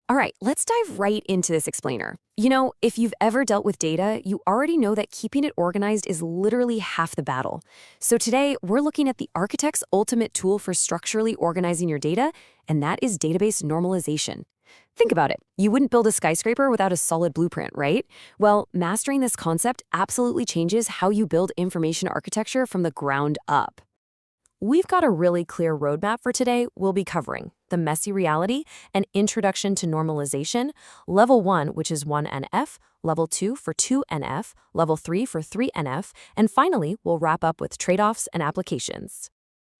All right, let's dive right into this explainer. If you've ever dealt with data, you already know that keeping it organized is literally half the battle. So today, we're looking at the architect's ultimate tool for structurally organizing your data, and that is database normalization. Think about it. You wouldn't build a skyscraper without a solid blueprint, right? Well, mastering this concept absolutely changes how you build information architecture from the ground up. We've got a really clear roadmap for today. We'll be covering the messy reality, an introduction to normalization, level 1, which is 1NF, level 2 for 2NF, level 3 for 3NF, and finally, we'll wrap up with trade-offs and applications.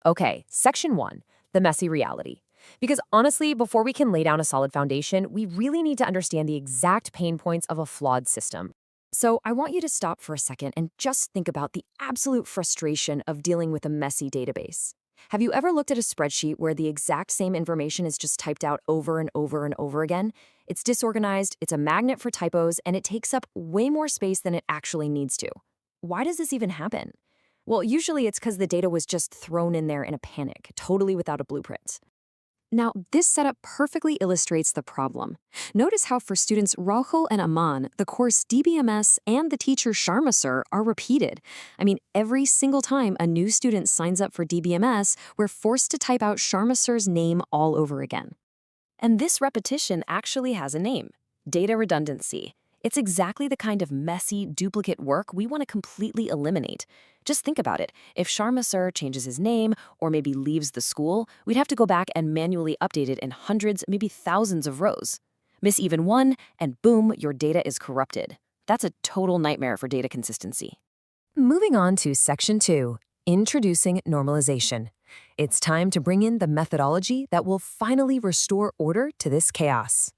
Okay, section 1, the messy reality. Because honestly, before we can lay down a solid foundation, we really need to understand the exact pain points of a flawed system. So I want you to stop for a second and just think about the absolute frustration of dealing with a messy database. Have you ever looked at a spreadsheet where the exact same information is just typed out over and over and over again? It's disorganized, it's a magnet for typos, and it takes up way more space than it actually needs to. Why does this even happen? Well, usually it's because the data was just thrown in there in a panic, totally without a blueprint. Now, this setup perfectly illustrates the problem. Notice how for students Rahul and Aman, the course DBMS and the teacher Sharma sir are repeated. Every single time a new student signs up for DBMS, we're forced to type out Sharma sir's name all over again. And this repetition actually has a name: data redundancy. It's exactly the kind of messy, duplicate work we want to completely eliminate. Just think about it. If Sharma sir changes his name or maybe leaves the school, we'd have to go back and manually update it in hundreds, maybe thousands of rows. Miss even one, and boom, your data is corrupted. That's a total nightmare for data consistency. Moving on to section 2, introducing normalization. It's time to bring in the methodology that will finally restore order to this chaos.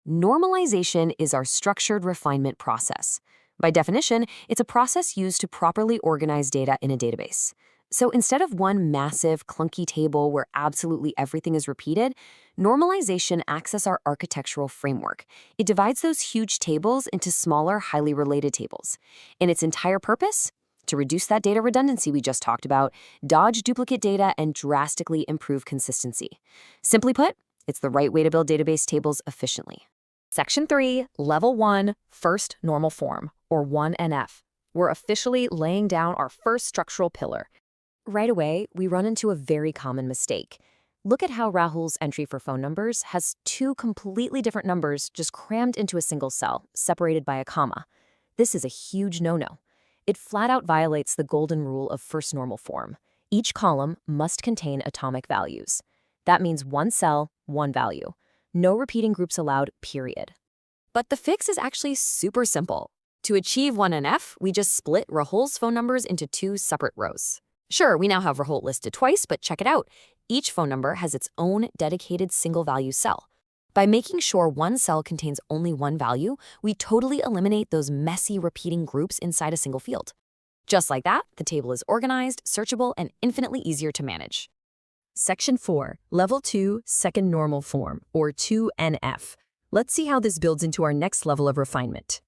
Normalization is our structured refinement process. By definition, it's a process used to properly organize data in a database. So instead of one massive, clunky table where absolutely everything is repeated, normalization acts as our architectural framework. It divides those huge tables into smaller, highly related tables. And its entire purpose? To reduce that data redundancy we just talked about, dodge duplicate data, and drastically improve consistency. Simply put, it's the right way to build database tables efficiently. Section 3, Level 1, First Normal Form, or 1NF. We're officially laying down our first structural pillar. Right away, we run into a very common mistake. Look at how Rahul's entry for phone numbers has two completely different numbers just crammed into a single cell, separated by a comma. This is a huge no-no. It flat out violates the golden rule of first normal form. Each column must contain atomic values. That means one cell, one value. No repeating groups allowed, period. But the fix is actually super simple. To achieve 1NF, we just split Rahul's phone numbers into two separate rows. Sure, we now have Rahul listed twice, but check it out. Each phone number has its own dedicated single-value cell. By making sure one cell contains only one value, we totally eliminate those messy repeating groups inside a single field. Just like that, the table is organized, searchable, and infinitely easier to manage. Section 4, Level 2, Second Normal Form, or 2NF. Let's see how this builds into our next level of refinement.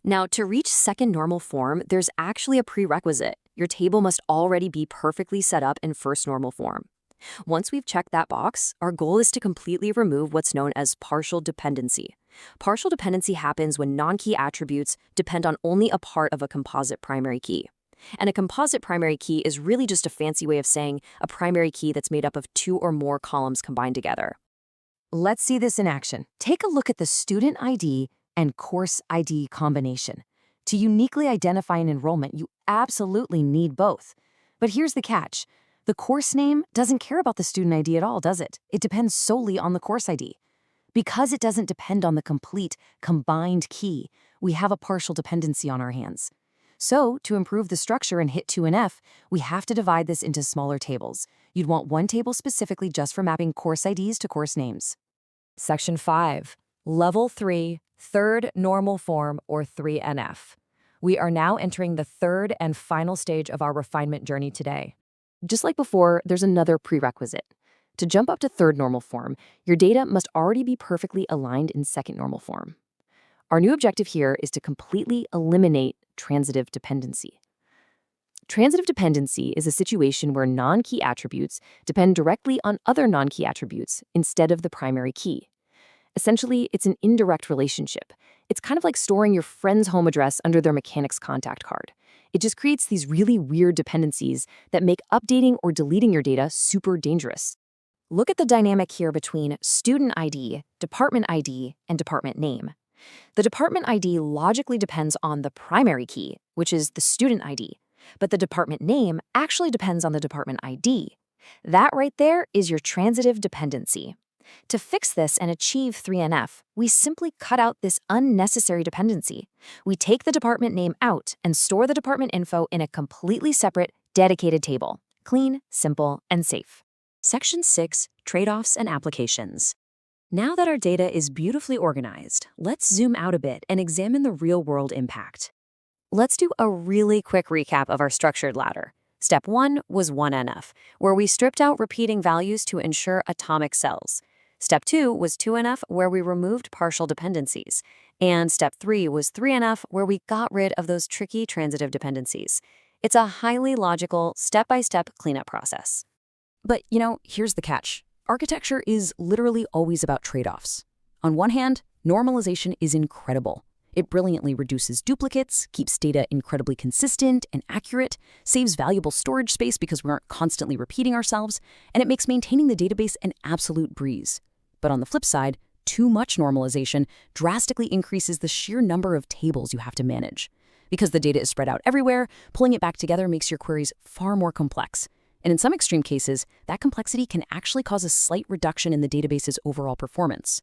Now, to reach second normal form, there's actually a prerequisite. Your table must already be perfectly set up in first normal form. Once we've checked that box, our goal is to completely remove what's known as partial dependency. Partial dependency happens when non-key attributes depend on only a part of a composite primary key. And a composite primary key is really just a fancy way of saying a primary key that's made up of two or more columns combined together. Let's see this in action. Take a look at the student ID and course ID combination. To uniquely identify an enrollment, you absolutely need both. But here's the catch. The course name doesn't care about the student ID at all, does it? It depends solely on the course ID. Because it doesn't depend on the complete, combined key, we have a partial dependency on our hands. So, to improve the structure and hit 2NF, we have to divide this into smaller tables. You'd want one table specifically just for mapping course IDs to course names. Section 5, Level 3, Third Normal Form, or 3NF. We are now entering the third and final stage of our refinement journey today. Just like before, there's another prerequisite. To jump up to third normal form, your data must already be perfectly aligned in second normal form. Our new objective here is to completely eliminate transitive dependency. Transitive dependency is a situation where non-key attributes depend directly on other non-key attributes instead of the primary key. Essentially, it's an indirect relationship. It's kind of like storing your friend's home address under their mechanic's contact card. It just creates these really weird dependencies that make updating or deleting your data super dangerous. Look at the dynamic here between student ID, department ID, and department name. The department ID logically depends on the primary key, which is the student ID, but the department name actually depends on the department ID. That right there is your transitive dependency. To fix this and achieve 3NF, we simply cut out this unnecessary dependency. We take the department name out and store the department info in a completely separate, dedicated table. Clean, simple, and safe. Section 6, Trade-offs and Applications. Now that our data is beautifully organized, let's zoom out a bit and examine the real-world impact. Let's do a really quick recap of our structured ladder. Step 1 was 1NF, where we stripped out repeating values to ensure atomic cells. Step 2 was 2NF, where we removed partial dependencies. And Step 3 was 3NF, where we got rid of those tricky transitive dependencies. It's a highly logical, step-by-step cleanup process. But, here's the catch. Architecture is literally always about trade-offs. On one hand, normalization is incredible. It brilliantly reduces duplicates, keeps data incredibly consistent and accurate, saves valuable storage space because we aren't constantly repeating ourselves, and it makes maintaining the database an absolute breeze. But on the flip side, too much normalization drastically increases the sheer number of tables you have to manage. Because the data is spread out everywhere, pulling it back together makes your queries far more complex. And in some extreme cases, that complexity can actually cause a slight reduction in the database's overall performance.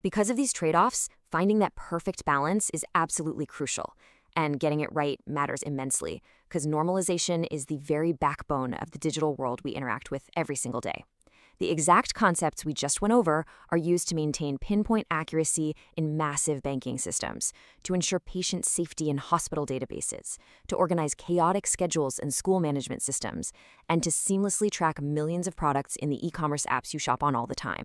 Because of these trade-offs, finding that perfect balance is absolutely crucial. And getting it right matters immensely, because normalization is the very backbone of the digital world we interact with every single day. The exact concepts we just went over are used to maintain pinpoint accuracy in massive banking systems, to ensure patient safety in hospital databases, to organize chaotic schedules in school management systems, and to seamlessly track millions of products in the e-commerce apps you shop on all the time.